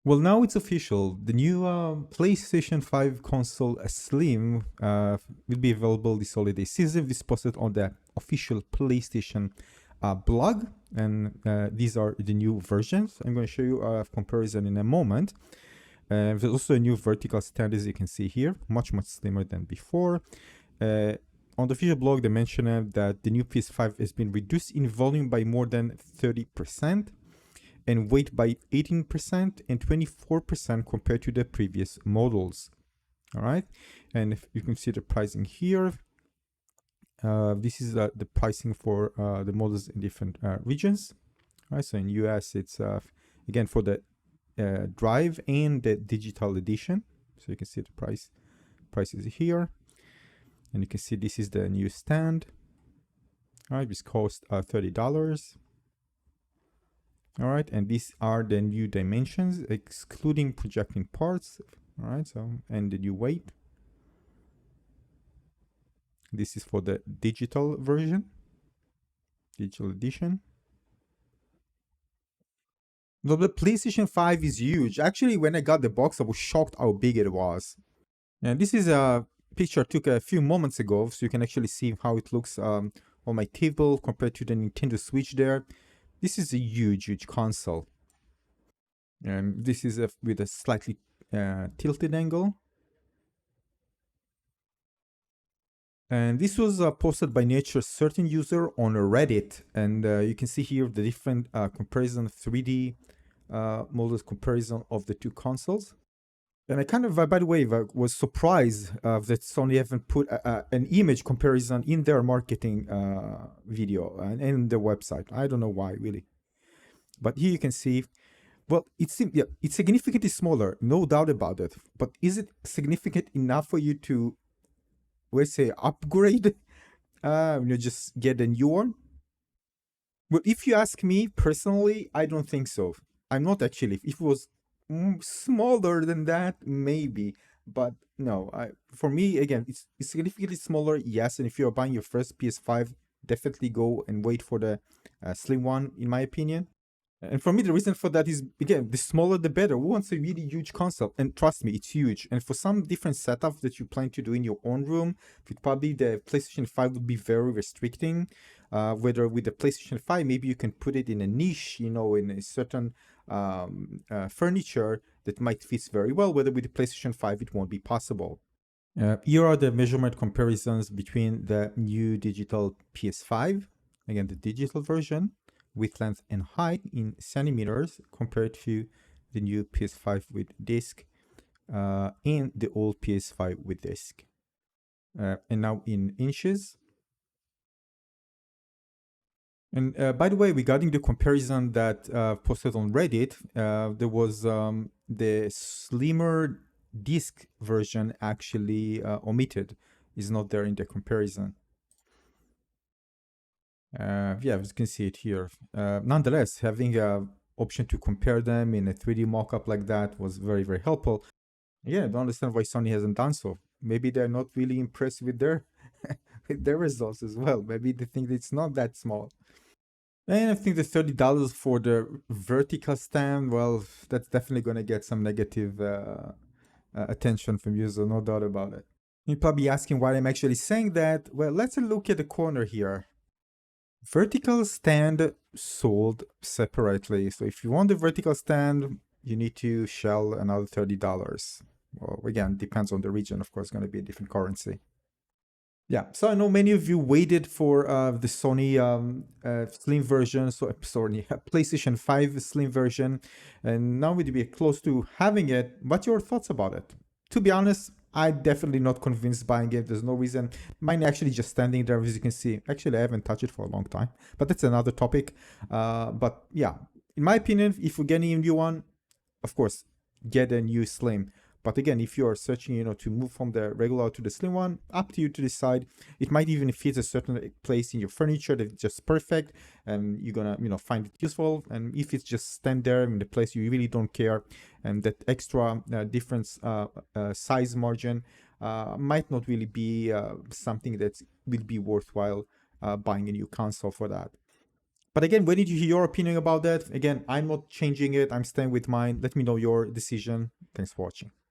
Well, now it's official. The new PlayStation 5 console Slim will be available this holiday season. This posted on the official PlayStation blog, and these are the new versions. I'm going to show you a comparison in a moment. There's also a new vertical stand, as you can see here, much slimmer than before. On the official blog, they mentioned that the new PS5 has been reduced in volume by more than 30%. And weight by 18% and 24% compared to the previous models. All right, and if you can see the pricing here, this is the pricing for the models in different regions. All right, so in US, it's again for the drive and the digital edition. So you can see the prices here, and you can see this is the new stand. All right, this costs $30. All right, and these are the new dimensions, excluding projecting parts. All right, so, and the new weight. This is for the digital version, digital edition. So the PlayStation 5 is huge. Actually, when I got the box, I was shocked how big it was. And this is a picture I took a few moments ago, so you can actually see how it looks on my table compared to the Nintendo Switch there. This is a huge console. And this is with a slightly tilted angle. And this was posted by NatureCertain user on Reddit. And you can see here the different comparison, 3D models comparison of the two consoles. And I kind of, by the way, was surprised that Sony haven't put an image comparison in their marketing video and in their website. I don't know why, really. But here you can see, well, it's significantly smaller, no doubt about it. But is it significant enough for you to, let's say, upgrade? Just get a new one? Well, if you ask me personally, I don't think so. I'm not actually. If it was smaller than that, maybe. But no, for me, again, it's significantly smaller, yes. And if you're buying your first PS5, definitely go and wait for the Slim one, in my opinion. And for me, the reason for that is, again, the smaller the better. Who wants a really huge console? And trust me, it's huge. And for some different setups that you plan to do in your own room, probably the PlayStation 5 would be very restricting. Whether with the PlayStation 5, maybe you can put it in a niche, in a certain furniture that might fit very well. Whether with the PlayStation 5, it won't be possible. Here are the measurement comparisons between the new digital PS5, again, the digital version, width, length, and height in centimeters compared to the new PS5 with disc and the old PS5 with disc. And now in inches. And by the way, regarding the comparison that posted on Reddit, there was the slimmer disc version actually omitted, is not there in the comparison. Yeah, as you can see it here. Nonetheless, having a option to compare them in a 3D mockup like that was very helpful. Yeah, I don't understand why Sony hasn't done so. Maybe they're not really impressed with their with their results as well. Maybe they think it's not that small. And I think the $30 for the vertical stand, well, that's definitely going to get some negative attention from users, no doubt about it. You're probably asking why I'm actually saying that. Well, let's look at the corner here. Vertical stand sold separately. So if you want the vertical stand, you need to shell another $30. Well, again, depends on the region. Of course, it's going to be a different currency. Yeah, so I know many of you waited for the Sony Slim version, so sorry, PlayStation 5 Slim version, and now we'd be close to having it. What's your thoughts about it? To be honest, I'm definitely not convinced buying it. There's no reason. Mine actually just standing there, as you can see. Actually, I haven't touched it for a long time, but that's another topic. But yeah, in my opinion, if you're getting a new one, of course, get a new Slim. But again, if you are searching, to move from the regular to the Slim one, up to you to decide. It might even fit a certain place in your furniture that's just perfect, and you're gonna, find it useful. And if it's just stand there in the place you really don't care, and that extra difference size margin might not really be something that will be worthwhile buying a new console for that. But again, we need to hear your opinion about that. Again, I'm not changing it. I'm staying with mine. Let me know your decision. Thanks for watching.